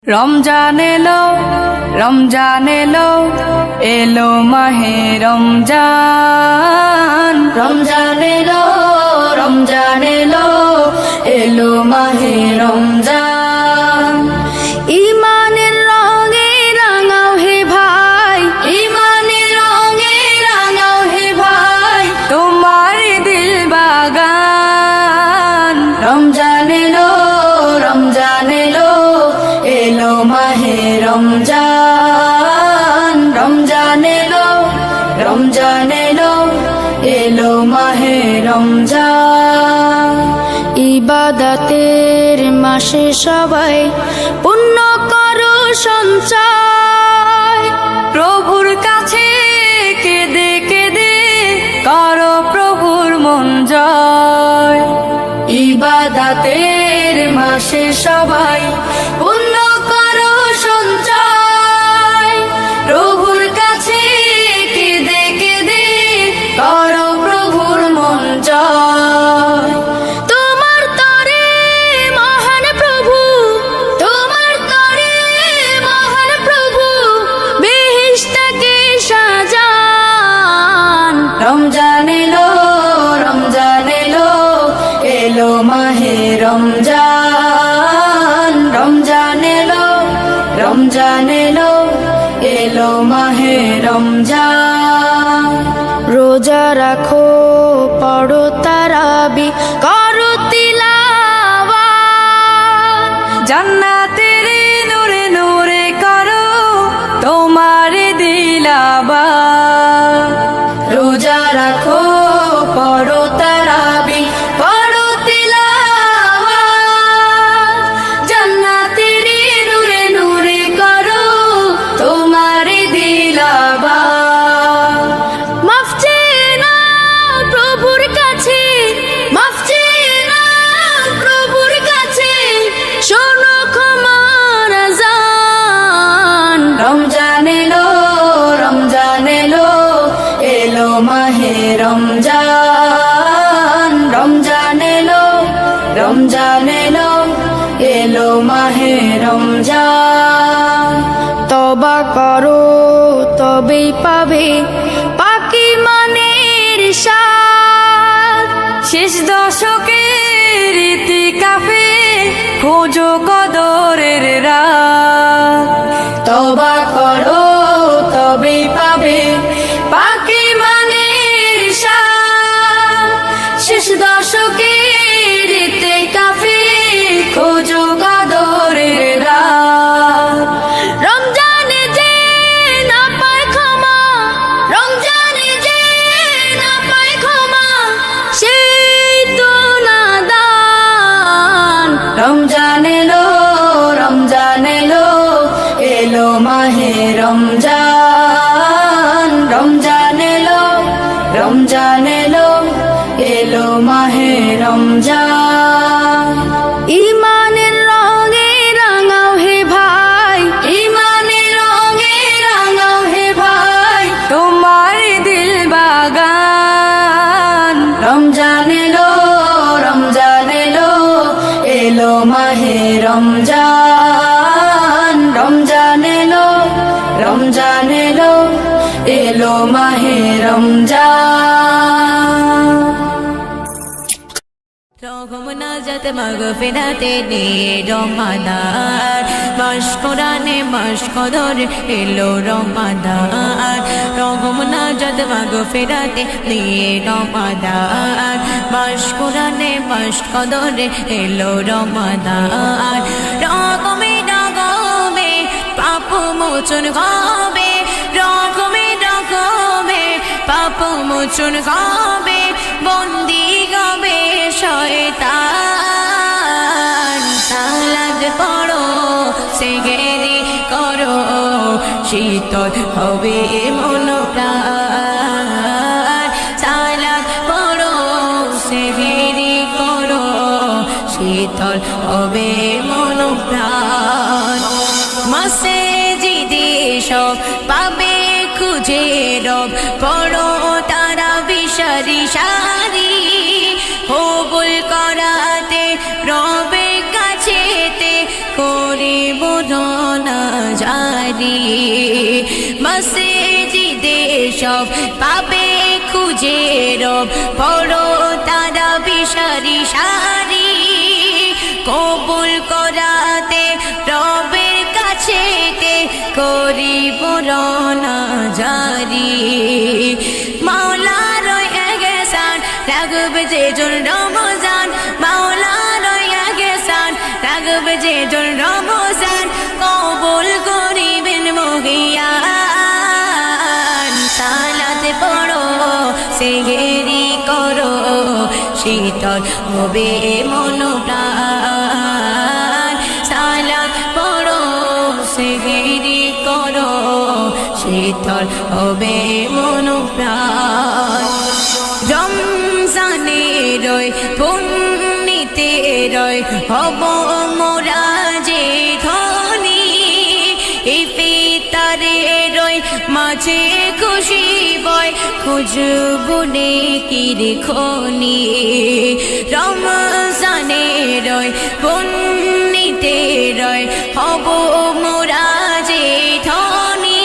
রমজান এলো রমজান এলো এলো মাহে রমজান রমজান এলো রমজান এলো এলো মাহে রমজান ঈমানের রঙে রাঙাও হে ভাই ঈমানের রঙে রাঙাও হে ভাই তোমার দিল বাগান রমজান এলো রমজান এলো এলো মাহে রমজান রমজান এলো রমজান এলো এলো মাহে রমজান ইবাদতের মাসে সবাই পুণ্য করো সঞ্চয় প্রভুর কাছে কেঁদে কেঁদে করো প্রভুর মন জয় ইবাদতের মাসে সবাই পুণ্য করো সঞ্চয় প্রভুর কাছে কেঁদে কেঁদে করো প্রভুর মন জয় তোমার তরে মহান প্রভু তোমার তরে মহান প্রভু বেহেশতকে সাজান রমজান এলো রমজান এলো এলো মাহে রমজান রমজান এলো রমজান এলো এলো মাহে রমজান রোজা রাখো পড়ো তারাবি করো তিলাওয়াত জান্নাতের নূরে নূরে করো তোমার দিলাবাত রোজা রাখো পড়ো তারাবি পড়ো তিলাওয়াত জান্নাতের নূরে নূরে করো তোমার দিলাবাত মাফ চেয়ে নাও প্রভুর কাছে মাফ চেয়ে নাও প্রভুর কাছে শোনো ক্ষমার আযান রমজান এলো রমজান এলো এলো মাহে রমজান রমজান এলো রমজান এলো এলো মাহে রমজান তওবা করো তবেই পাবে পাকি মনের স্বাদ শেষ দশকের ইতিকাফে খোঁজো কদরের রাত তওবা করো তবেই পাবে পাকি মনের স্বাদ শেষ দশকের ইতিকাফে খোঁজো কদরের রাত রমজানে যে না পায় ক্ষমা রমজানে যে না পায় ক্ষমা সেই তো নাদান রমজান এলো রমজান এলো এলো মাহে রমজান রমজান এলো রমজান এলো এলো মাহে রমজান ঈমানের রঙে রাঙাও হে ভাই ঈমানের রঙে রাঙাও হে ভাই তোমার দিল বাগান রমজান এলো রমজান এলো এলো মাহে রমজান রমজান এলো রমজান এলো এলো মাহে রমজান রহমনাজাত মাগফিরাতে নিয়ে রমাদান মাস কোরআনে মাস কদর এলো রমাদান রহমনাজাত মাগফিরাতে নিয়ে রমাদান মাস কোরআনে মাস কদর এলো রমাদান রকমে রকমে পাপ মোচন হবে রকমে রকমে পাপ মোচন হবে বন্দি গবে শয়তান সালাত পড়ো সেগেরি করো শীতল হবে মন প্রাণ সালাত পড়ো সেগেরি করো শীতল হবে মন প্রাণ মাসে জিদি সব পাবে খুঁজে রব পড়ো তারা বিশারি সারি কবুল করাতে রবের কাছেতে করিব জারি মসজিদে সব পাবে খুঁজে রব পড়ো তারা বিশারি সারি কবুল করাতে রবের কাছেতে করিব রওনা জারি মাওলার এহসান রাখবে যে জন রমজান মাওলার এহসান রাখবে যে জন রমজান কবুল করিবেন মহিয়ান সালাতে পড়ো সেহেরি করো শীতল হবে মন প্রাণ সালাত পড়ো সেহেরি করো শীতল হবে মন প্রাণ রমজানে রয় পুণ্যিতে রয় হব মোরা যে ধনী ইফতারে রয় মাঝে খুশি বয় খুঁজবো নেকির খনি রমজানে রয় পুণ্যিতে রয় হব মোরা যে ধনী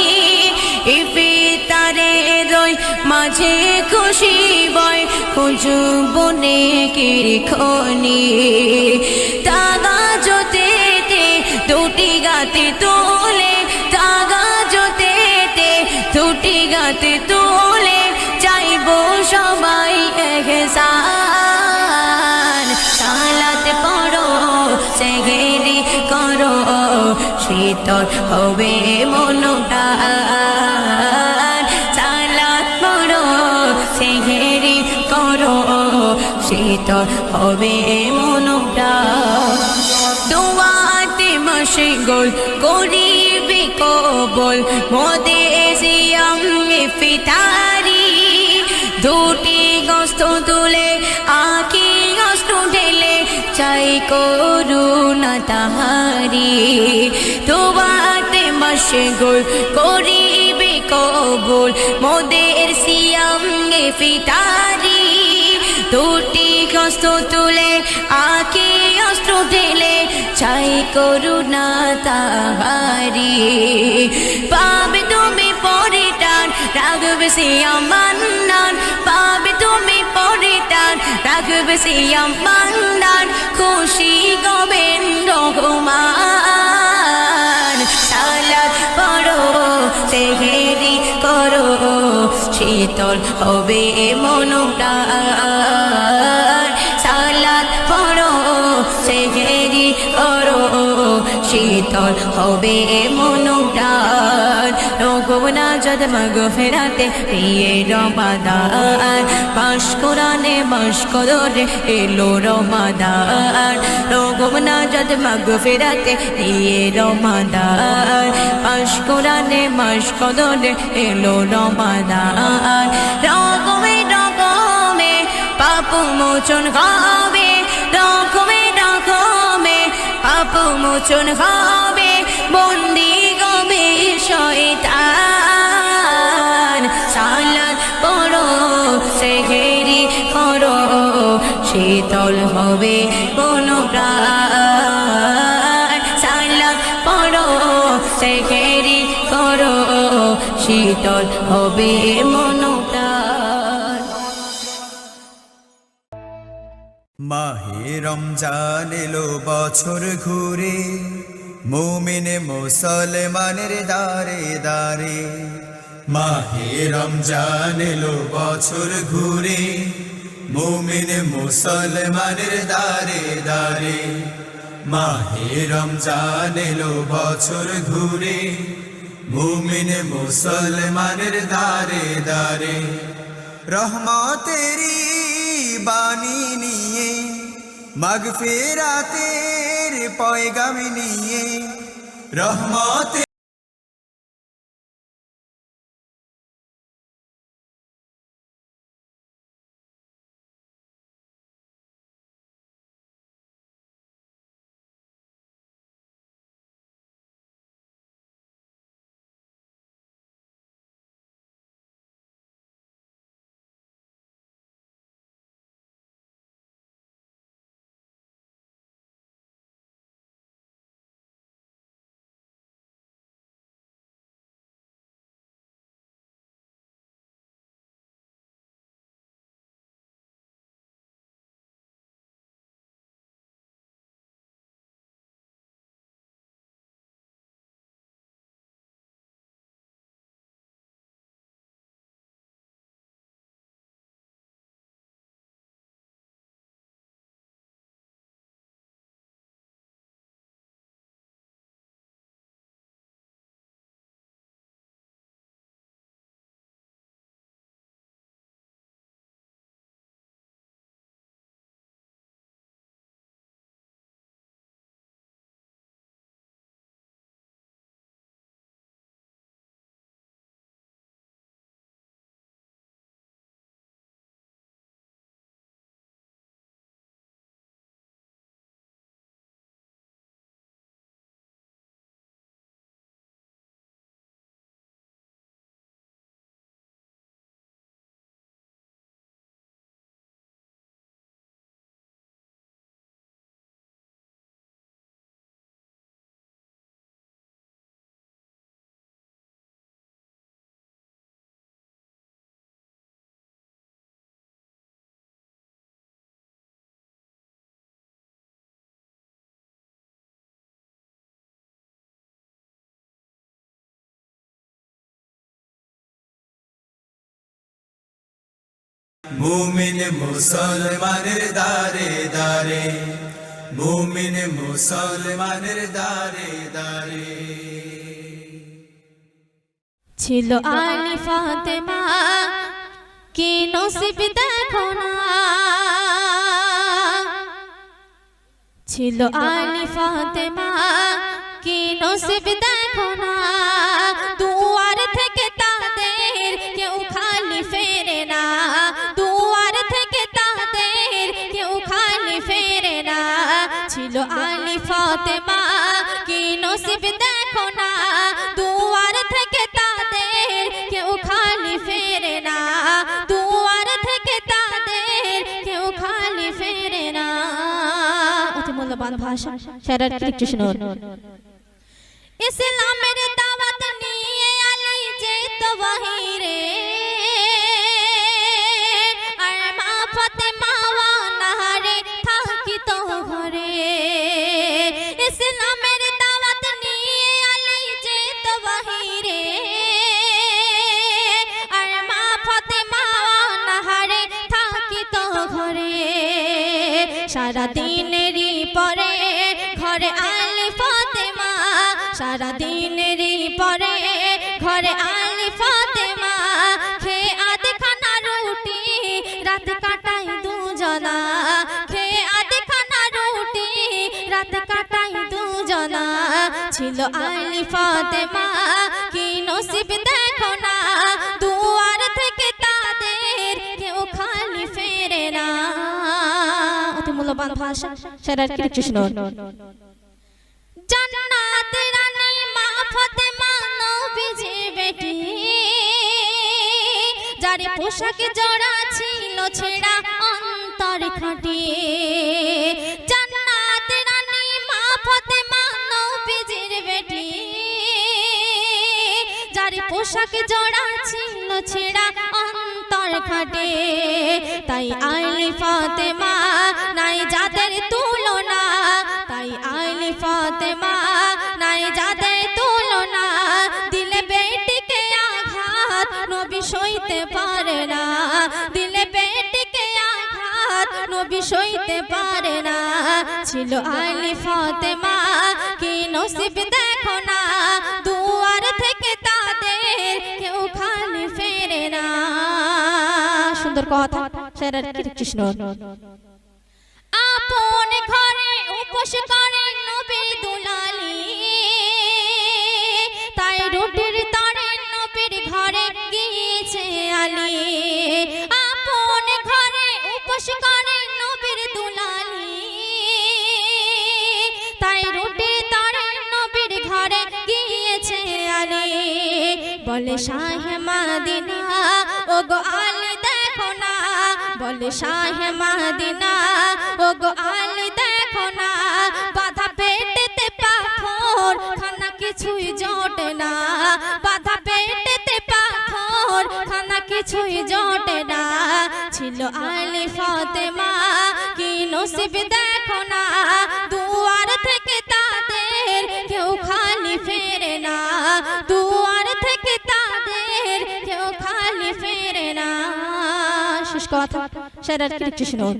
ইফতারে রয় মাঝে খুশি বয় খুঁজবো নেকির খনি তাগা জোতেতে দুটি গাতে তোলে তাগা জোতেতে দুটি গাতে তোলে চাইবো সবাই এহসান সালাত পড়ো সেহেরি করো শীতল হবে মনটা সালাত পড়ো সেহেরি করো শীতল হবে মনটা দোয়াতে মশগুল করিবে কবুল মোদেসিয়াম ইফতারি দুটি গোস্ত তুলে আঁকি গোস্ত ঢেলে চাই করুণা তাহারি দোয়াতে মশগুল করিবে কবুল মোদের সিয়াম ইফতারি দুটি গোস্ত তুলে আঁকি অস্ত্র ঢেলে চাই করুণা তাহারি পাবে তুমি পরিটান রাখবে সিয়াম মান্নান পাবে তুমি পরিটান রাখবে সিয়াম মান্নান খুশি গবেন রহমান সালাত পড়ো সেহেরি করো শীতল হবে মনটা সালাত পড়ো সেহেরি করো শীতল হবে মনটা রোগনা যদ মগ ফেরাতে প্রিয়ে রমাদান পাশ কোরআনে মাস কদরে এলো রমাদান রোগনা যদ মগ ফেরাতে প্রিয়ে রমাদান পাশ কোরআনে মাস কদরে এলো রমাদান রকমে রকমে পাপ মোচন হবে রকমে রকমে পাপ মোচন হবে বন্দি গবে শয়তান সালাত পড়ো সেহেরি করো শীতল হবে কোনো প্রাণ সালাত পড়ো সেহেরি করো শীতল হবে মনো প্রাণ মাহে রমজান এলো বছর ঘুরে মুমিন মুসলমানের দারে দারে মাহে রমজান এলো বছর ঘুরে মুমিন মুসলমানের দারে দারে মাহে রমজান এলো বছর ঘুরে মুমিন মুসলমানের দারে দারে রহমতেরি বাণী নিয়ে মাগফিরাতের পয়গাম নিয়ে রহমতে মুমিন মুসলমানের দারে দারে, মুমিন মুসলমানের দারে দারে। ছিল আলী ফাতেমা কি নসিব দেখো না, ছিল আলী ফাতেমা কি নসিব দেখো না, দুয়ার থেকে তাদের কেউ খালি ফেরে না, দুয়ার থেকে তাদের কেউ খালি ফেরে না। ছিল আলী ফাতেমা কি নসিব দেখো না, দুয়ার থেকে তাদের কেউ খালি ফেরে না, দুয়ার থেকে তাদের কেউ খালি ফেরে না। অতি মূল্যবান ভাষা শায়রের একটু শুনুন। ইসলামের দাওয়াত নিয়ে আলী যেত বাহিরে, আর মা ফাতেমা নাহারে থাকিত ঘরে। ইসলামের দাওয়াত নিয়ে আলী যেত বাহিরে, আর মা ফাতেমা নাহারে থাকিত ঘরে। সারা দিনেরই পরে ঘরে আলী ফাতেমা, সারা দিনেরই পরে ঘরে আলী ফাতেমা, খেয়ে আধখানা রুটি রাত কাটাই দুজনা, খেয়ে আধখানা রুটি রাত কাটাই দুজনা। ছিল আলী ফাতেমা কি নসিব দেখো না, দুয়ার থেকে তাদের কেউ খালি ফেরে না। অতি মূল্যবান ভাষা শায়রের কিছু শুনুন। জান্নাতের রানী মা ফাতেমা নবীজি বেটি, যার পোশাক জোড়া ছিল ছেঁড়া অন্তর খাটি। জান্নাতের রানী মা ফাতেমা নবীজির বেটি, যার পোশাক জোড়া ছিল ছেঁড়া অন্তর খাটে। তাই আলী ফাতেমা নাই যাদের তুলনা, তাই আলী ফাতেমা নাই যাদের তুলনা। দিলে বেটিকে আঘাত নবী সইতে পারে না, দিলে বেটিকে আঘাত নবী সইতে পারে না। ছিল আলী ফাতেমা কি নসিব দেখো না, দুয়ার থেকে তাদের কেউ খালি ফেরে না। সুন্দর কথা শায়রের কৃষ্ণ। আপন ঘরে উপোস করে নবীর দুলালি, তাই রুটির তরে নবীর ঘরে গিয়েছে আলী। আপন ঘরে উপোস করে নবীর দুলালি, তাই রুটির তরে নবীর ঘরে গিয়েছে আলী। বলে শাহে মদিনা ও গো আলী দেখো না, বলে শাহে মদিনা ও গো আলী দেখো না, বাধা পেটেতে পাথর খানা কিছুই জোটে না, বাধা পেটেতে পাথর খানা কিছুই জোটে না। ছিল আলী ফাতেমা কি নসিব দেখো না, দুয়ার থেকে তাদের কেউ খালি ফেরে না, দুয়ার থেকে তাদের কেউ খালি ফেরে না। শেষ কথা শায়রের কিছু শুনুন।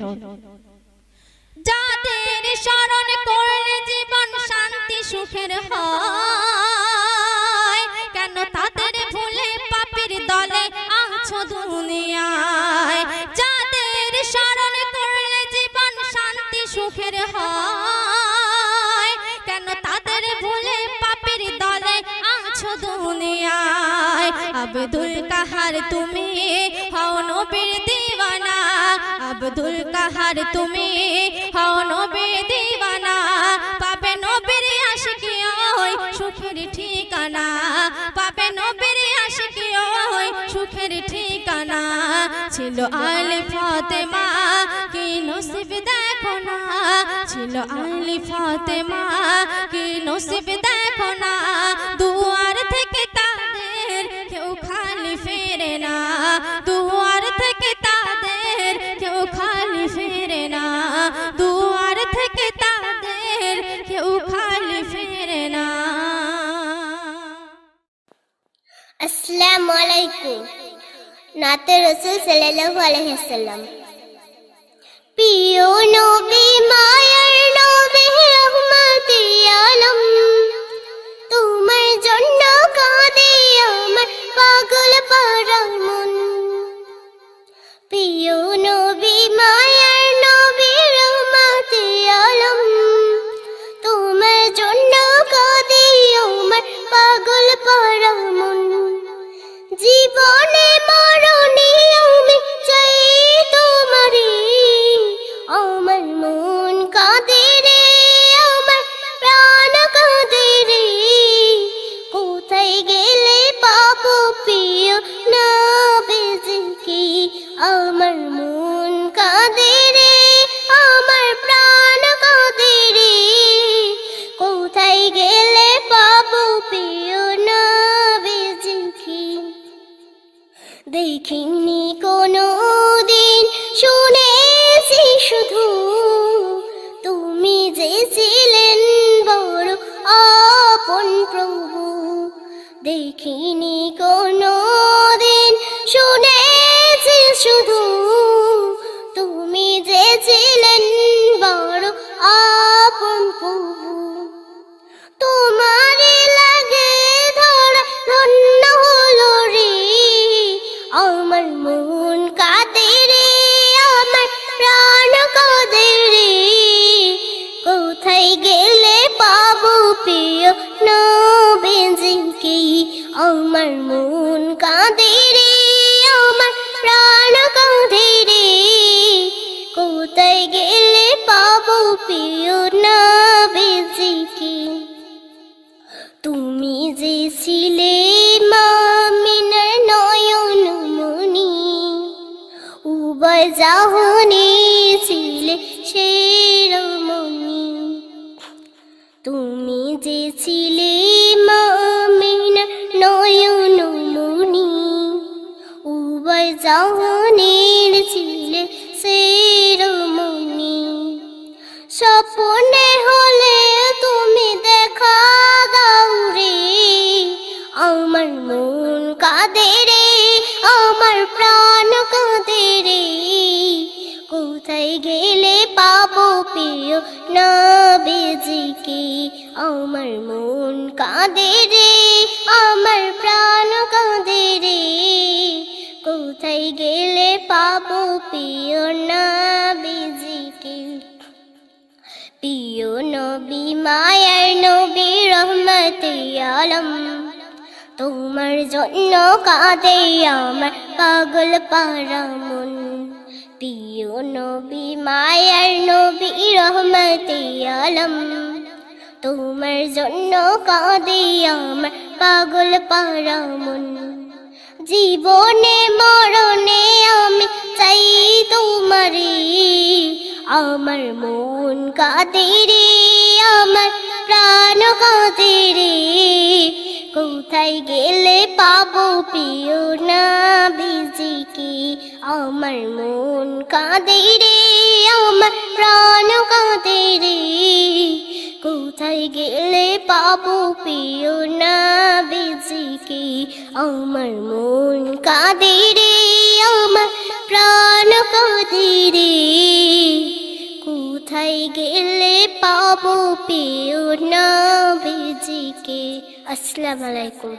যাদের স্মরণ করলে জীবন শান্তি সুখের হয়, কেন তাদের ভুলে পাপীর দলে আছো দুনিয়ায়। যাদের স্মরণ করলে জীবন শান্তি সুখের হয়, কেন তাদের ভুলে পাপীর দলে আছো দুনিয়ায়। আব্দুল কাহার তুমি হও নবীর দিওয়ানা, আব্দুল কাহার তুমি হও নবীর দিওয়ানা, পাবে নবীর আশিকি ওই সুখের ঠিকানা, পাবে নবীর আশিকি ওই সুখের ঠিকানা। ছিল আলী ফাতেমা কি নসিব দেখো না, ছিল আলী ফাতেমা কি নসিব দেখো না, দুয়ার থেকে তাদের কেউ খালি ফেরে না, দুয়ার থেকে তাদের কেউ খালি ফেরে না, দুয়ার থেকে তাদের কেউ খালি ফেরে না। আসসালামু আলাইকুম। নাতে রাসূল সাল্লাল্লাহু আলাইহি ওয়াসাল্লাম। প্রিয় নবী মায়ার নবী রহমতে আলম, তোমার জন্য কাঁদে আমার পাগল পারা মন। প্রিয় নবী মায়ার নবী রহমতে আলম, তোমার জন্য কাঁদে আমার পাগল পারা মন। জীবনে মরণে আমি চাই তোমারে, আমার মন কাঁদে রে, আমার প্রাণ কাঁদে রে। কোথায় গেলে পাবো প্রিয় নবীজিকে, আমার মন কাঁদে রে, আমার প্রাণ কাঁদে রে। কোথায় গেলে পাবো প্রিয় নবীজিকে। দেখিনি কোনো দিন, শুনেছি শুধু তুমি যে ছিলেন বড় আপন প্রভু। দেখিনি কোনো দিন, শুনেছি শুধু তুমি যে ছিলেন বড় আপন প্রভু। তোমারে লাগে ধরা ধন্য হলো রে, আমার মন কাঁদে রে, আমার প্রাণ কাঁদে রে। কোথায় গেলে পাবো প্রিয় নবীজিকে, আমার মন কাঁদে রে, আমার প্রাণ কাঁদে রে। কোথায় গেলে পাবো প্রিয় নবীজিকে। তুমি যে ছিলে মামিনার নয়ন মনি, উভয় জাহানে ছিলে শিরোমণি। তুমি যে ছিলে মামিনার নয়ন মনি, উভয় জাহানের ছিলে শিরোমণি। স্বপ্নে হলে তুমি দেখা দাও রে, আমার মন কাঁদে রে, আমার প্রাণ কাঁদে রে। কোথায় গেলে পাবো প্রিয় নবীজিকে, আমার মন কাঁদে রে, আমার প্রাণ কাঁদে রে। কোথায় গেলে পাবো প্রিয় নবীজিকে। প্রিয় নবী মায়ার নবী রহমতে আলম, তোমার জন্য কাঁদে আমার পাগল পারা মন। প্রিয় নবী মায়ার নবী রহমতে আলম, তোমার জন্য কাঁদে আমার পাগল পারা মন। জীবনে মরণে আমি চাই তোমারে, আমার মন কাঁদে রে, আমার প্রাণ কাঁদে রে। কোথায় গেলে পাবো প্রিয় নবীজিকে, আমার মন কাঁদে রে, আমার প্রাণ কাঁদে রে। কোথায় গেলে পাবো প্রিয় নবীজিকে, আমার মন কাঁদে রে, আমার প্রাণ কাঁদে রে। কোথায় গেলে পাবো প্রিয় নবীজিকে। আসসালামু আলাইকুম।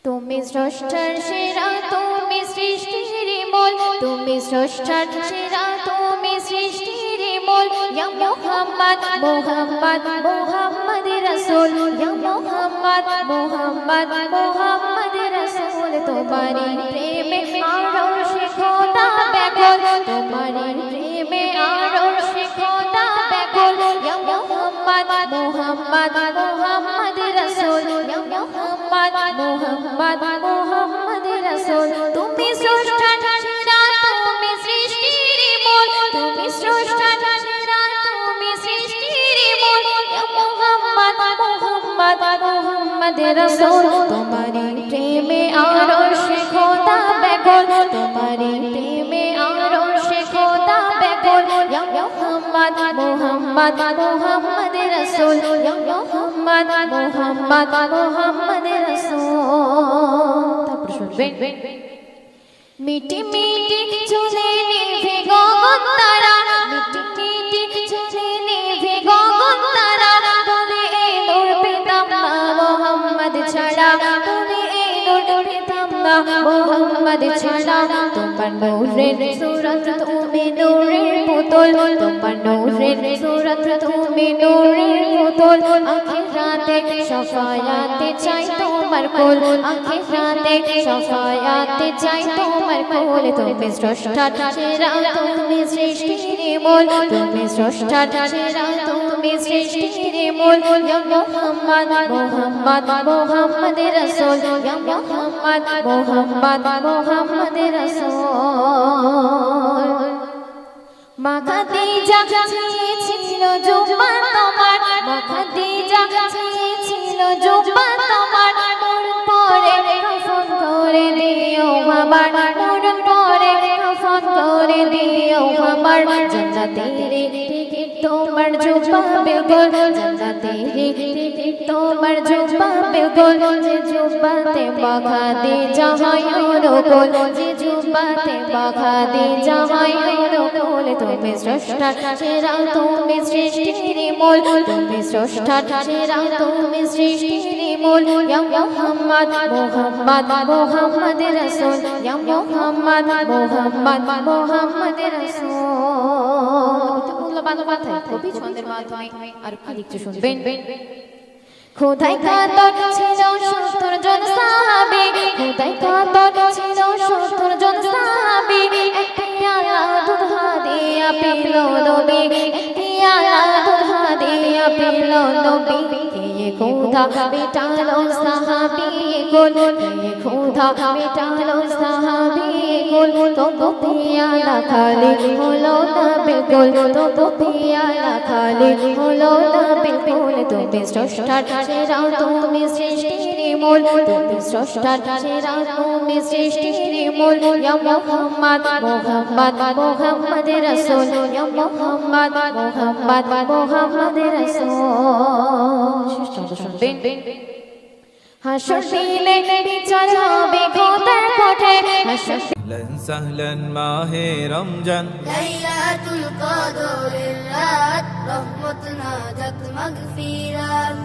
তুমি স্রষ্টার সেরা, তুমি সৃষ্টির মূল, তুমি স্রষ্টার সেরা, তুমি সৃষ্টির মূল। ইয়া মুহাম্মদ মুহাম্মদ মুহাম্মদ রাসূল, ইয়া মুহাম্মদ মুহাম্মদ মুহাম্মদ রাসূল। তোমারি প্রেমে আরশে খোদা ব্যাকুল, তোমারি প্রেমে আরশে খোদা ব্যাকুল। ইয়া মুহাম্মদ মুহাম্মদ মুহাম্মদ রাসূল, ইয়া মুহাম্মদ মুহাম্মদ মুহাম্মদ রাসূল। তুমি স্রষ্টার সেরা, তুমি সৃষ্টির মূল, তুমি স্রষ্টার সেরা, তুমি সৃষ্টির মূল। ইয়া মুহাম্মদ মুহাম্মদ মুহাম্মদ রাসূল। তোমারি প্রেমে আরশে খোদা ব্যাকুল, তোমারি প্রেমে আরশে খোদা ব্যাকুল। ইয়া মুহাম্মদ মুহাম্মদ মুহাম্মদ রাসূল, ইয়া মুহাম্মদ মুহাম্মদ মুহাম্মদ রাসূল। তারপর শুনবেন মিটি মিটি চলে নিভে গগন তারা, মিটি মিটি চলে নিভে গগন তারা, তবে এই নূর পেতাম না মোহাম্মদ ছাড়া, তবে এই নূর পেতাম না মোহাম্মদ ছাড়া। তোমার নূরের সূরত তুমি নূরের পুতুল, তোমার নূরের সূরত তুমি নূরের পুতুল, আখিরাতে শাফায়াতে চাই তোমার কোল, আখিরাতে শাফায়াতে চাই তোমার কোল। তুমি স্রষ্টা সেরা, তুমি সৃষ্টির মূল, তুমি স্রষ্টা সেরা, তুমি সৃষ্টির মূল। ইয়া মুহাম্মদ মুহাম্মদ মুহাম্মদ রাসূল, ইয়া মুহাম্মদ মুহাম্মদ মুহাম্মদ রাসূল। মা খাদিজা চেয়েছিল জুব্বা তোমার, মা খাদিজা চেয়েছিল জুব্বা তোমার, নূর পরে কাফন করে দিও আমার, নূর পরে কাফন করে দিও আমার। জান্নাতের টিকিট তোমার জুব্বা বিলকুল, জান্নাতের টিকিট তোমার জুব্বা বিলকুল। যে জুব্বাতে মা খাদিজা হয় রকুল, যে জুব্বাতে মা খাদিজা হয় রকুল। তুমি স্রষ্টা সেরা, তুমি সৃষ্টির মূল, তুমি স্রষ্টা সেরা, তুমি সৃষ্টির মূল। ইয়া মুহাম্মদ মুহাম্মদ মুহাম্মদ রাসূল, ইয়া মুহাম্মদ মুহাম্মদ মুহাম্মদ রাসূল। মূল্যবান কথা কবি ছন্দের মাধ্যমে আর কি লিখতে শুনবেন। খোদাই কাতর ছিল 70 জন সাহাবী, খোদাই কাতর ছিল 70 জন সাহাবী, এক পেয়ালা দুধ হাদিয়া পেল নবী, এক পেয়ালা দুধ হাদিয়া পেল নবী। কে খোদা মেটালো সাহাবী কুল, কে খোদা মেটালো সাহাবী কুল। তবু পেয়ালা খালি হলো না বিলকুল, তবু পেয়ালা খালি হলো না বিলকুল। তুমি স্রষ্টা সেরা, তুমি সৃষ্টির মূল, তুমি স্রষ্টা সেরা, তুমি সৃষ্টির মূল। ইয়া মুহাম্মদ মুহাম্মদ মুহাম্মদ রাসূল, ইয়া মুহাম্মদ মুহাম্মদ মুহাম্মদ রাসূল। শুনবেন। হাসর দিনে বিচার হবে খোদার কোঠে, হাসর أهلا سهلا মাহে রমজান, লাইলাতুল কদরের রাত, রহমত নাজাত মাগফিরাত।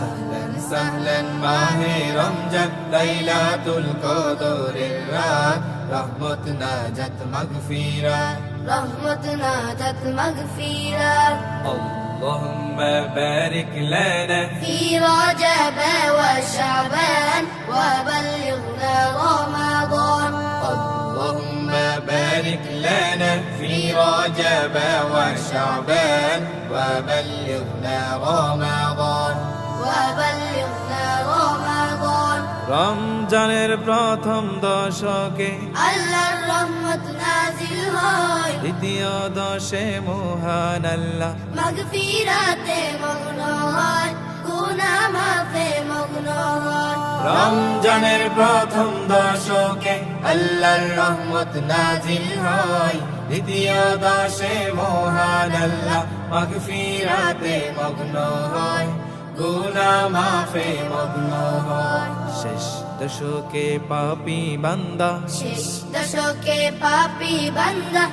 أهلا سهلا মাহে রমজান, লাইলাতুল কদরের রাত, রহমত নাজাত মাগফিরাত, রহমত নাজাত মাগফিরাত। اللهم بارك لنا في رجب وشعبان وبلغنا رمضان، اللهم بارك لنا في رجب وشعبان وبلغنا رمضان وبلغنا رمضان। রমজানের প্রথম দশকে আল্লাহর রহমত নাজিল হয়, দ্বিতীয় দশে মহান আল্লাহ মাগফিরাতে মগ্ন হয়, গুনাহ মাফে মগ্ন হয়। রমজানের প্রথম দশকে আল্লাহর রহমত নাজিল হয়, দ্বিতীয় দশে মহান আল্লাহ মাগফিরাতে মগ্ন হয়, গুনাহ মাফে মগ্ন হয়। শেষ দশকে পাপী বান্দা, শেষ দশকে পাপী বান্দা,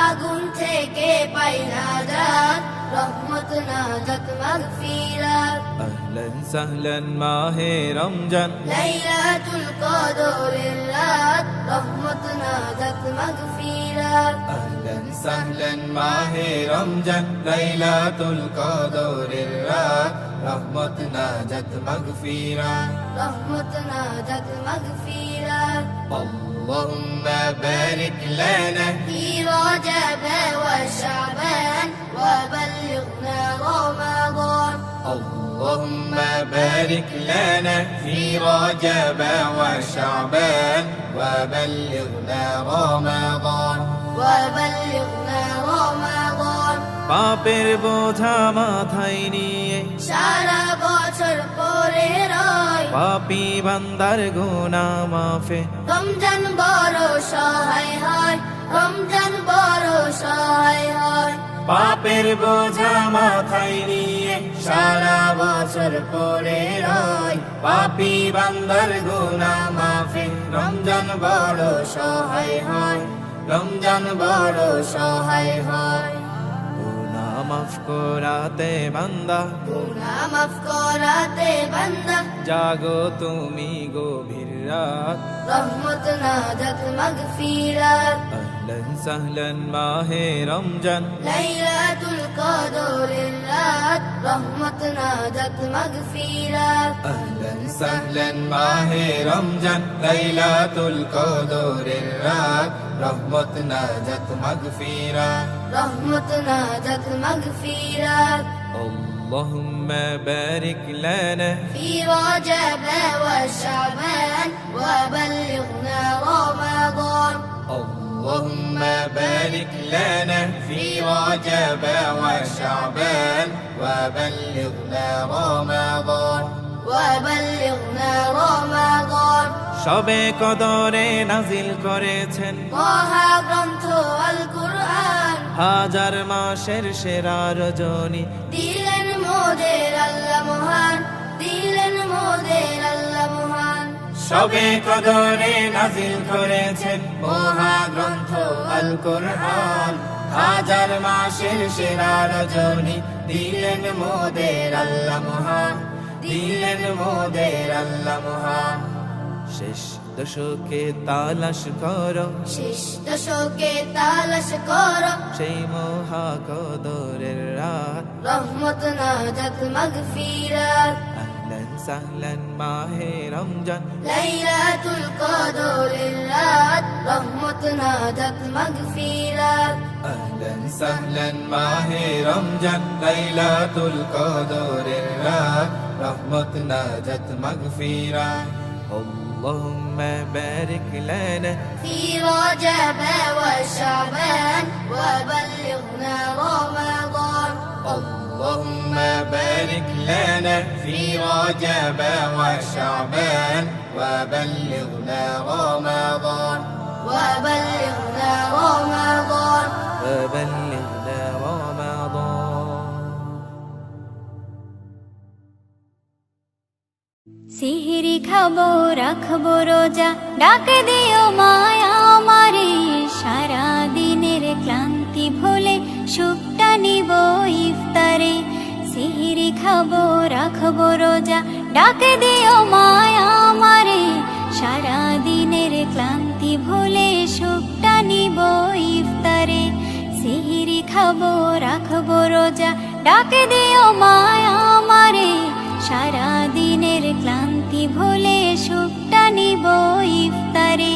আগুন থেকে পাই নাজাত, রহমত নাজাত মাগফিরাত। أهلا سهلا মাহে রমজান, লাইলাতুল কদরের রাত, রহমত নাজাত মাগফিরাত। أهلا سهلا মাহে রমজান, লাইলাতুল কদরের রাত, রহমত নাজাত মাগফিরাত, রহমত নাজাত মাগফিরাত। اللهم بارك لنا في رجب وشعبان وبلغنا رمضان، اللهم بارك لنا في رجب وشعبان وبلغنا رمضان وبلغنا رمضان। পাপের বোঝা মাথায় নিয়ে সারা বছর পরে রয়, পাপী বান্দার গুনাহ মাফে, রমজান বড় সহায় হয়, রমজান বড় সহায় হয়। পাপের বোঝা মাথায় নিয়ে সারা বছর পরে রয় পাপী বান্দার গুনাহ মাফে রমজান বড় সহায় হয় রমজান বড় সহায় হয় গুনাহ মাফ করাতে বান্দা গুনাহ মাফ করাতে বান্দা জাগো তুমি গভীর রাত রহমত নাজাত মাগফিরাত আহলান সাহলান মাহে রমজান লাইলাতুল কদরের রাত রহমত নাজাত মাগফিরাত আহলান সাহলান মাহে রমজান লাইলাতুল কদরের রাত রহমত নাজাত মাগফিরাত রহমত নাজাত মাগফিরাত اللهم بارك لنا في رجب وشعبان وبلغنا رمضان اللهم بارك لنا في رجب وشعبان وبلغنا رمضان وبلغنا رمضان সবে কদরে নাজিল করেছেন মহাগ্রন্থ আল কুরআন হাজার মাসের সেরা রজনী দিলেন মোদের আল্লাহ মহান দিলেন মোদের আল্লাহ মহান সবে কদরে নাজিল করেছেন মহাগ্রন্থ আল কোরআন হাজার মাসের সেরা রজনী দিলেন মোদের আল্লাহ মহান দিলেন মোদের আল্লাহ মহান শেষ দশকে তালাশ করো শেষ দশকে তালাশ করো সেই মহা কদরের রাত রহমত নাজাত মাগফিরাত আহলান সাহলান মাহে রমজান লাইলাতুল কদরের রাত রহমত নাজাত মাগফিরাত আহলান সাহলান মাহে রমজান লাইলাতুল কদরের রাত রহমত নাজাত মাগফিরাত اللهم بارك لنا في رجب وشعبان وبلغنا رمضان اللهم بارك لنا في رجب وشعبان وبلغنا رمضان وبلغنا رمضان وبلغنا رمضان সিহরি খাবো রাখবো রোজা ডাক দিও মায়া আমারে সারা দিনের ক্লান্তি ভুলে সুখটা নিব ইফতারে সিহরি খাবো রাখবো রোজা ডাক দিও মায়া আমারে সারা দিনের ক্লান্তি ভুলে সুখটা নিব ইফতারে সিহরি খাবো রাখবো রোজা ডাক দিও মায়া আমারে সারা দিনের ক্লান্তি ভুলে সুখটা নিব ইফতারে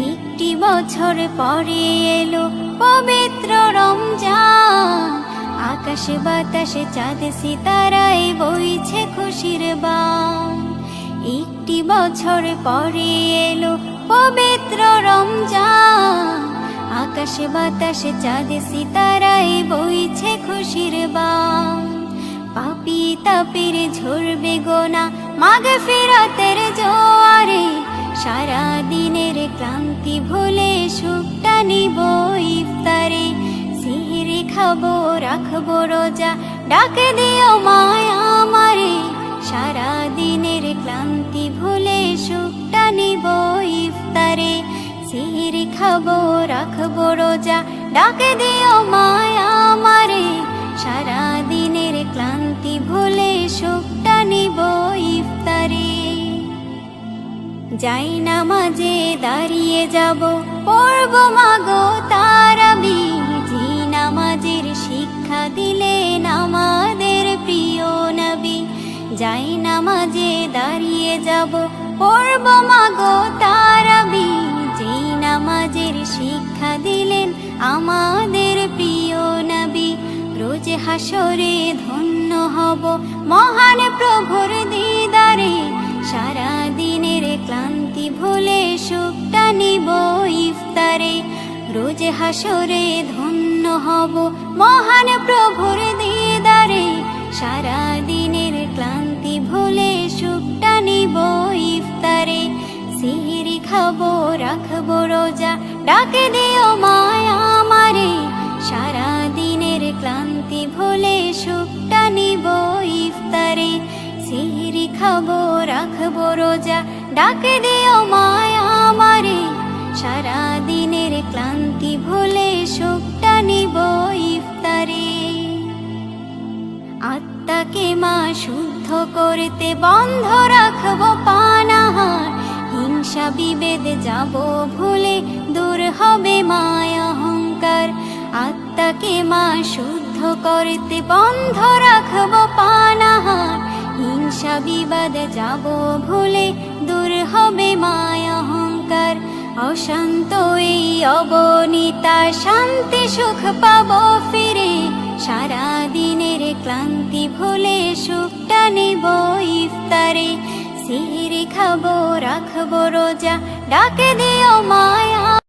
একটি বছর পরে এলো পবিত্র রমজান আকাশে বাতাসে চাঁদ সিতারায় বইছে খুশির বান একটি বছর পরে এলো পবিত্র রমজান আকাশে বাতাসে চাঁদ সিতারায় বইছে খুশির বান পাপী তাপের ঝরবে গোনা মাগফিরাতের জোয়ারে সারা দিনের ক্লান্তি ভুলে সুখটা নিব ইফতারে সিহরি খাবো রাখবো রোজা ডাক দিও মায়া আমারে সারা দিনের ক্লান্তি ভুলে সুখটা নিব ইফতারে সিহরি খাবো রাখবো রোজা ডাক দিও মায়া আমারে সারা দিনের ক্লান্তি ভুলে সুখটা নিব ইফতারে যাই নামাজে দাঁড়িয়ে যাব পড়ব মাগো তারাবি জি নামাজের শিক্ষা দিলেন আমাদের প্রিয় নবী যাই নামাজে দাঁড়িয়ে যাব পড়ব মাগো তারাবি জি নামাজের শিক্ষা দিলেন আমাদের প্রিয় নবী রোজ হাসরে ধন্য হব মহান প্রভুর দিদারে সারা দিনের ক্লান্তি ভুলে সুখটা নিব ইফতারে রোজ হাসরে ধন্য হব মহান প্রভুর দিদারে সারা দিনের ক্লান্তি ভুলে সুখটা নিব ইফতারে সিহরি খাবো রাখবো রোজা ডাক দিও মায়া আমারে সারা দিনের ক্লান্তি ভুলে সুখটা নিব খাবো রাখবো রোজা, ডাকে দিও মায়া আমারে, সারা দিনের ক্লান্তি ভুলে সুখটা নিব ইফতারে। আত্মাকে মা শুদ্ধ করতে বন্ধ রাখবো পানাহার, হিংসা বিভেদ যাব ভুলে দূর হবে মায়া অহংকার। আত্মাকে মা শুদ্ধ করতে বন্ধ রাখবো পানাহার, হিংসা বিবাদ যাব ভুলে দূর হবে মায়া অহংকার। অশান্ত এই অবনীতা শান্তি সুখ পাবো ফিরে, সারা দিনের ক্লান্তি ভুলে সুখটা নিব ইফতারে। সিহরি খাবো রাখবো রোজা, ডাকে দিও মায়া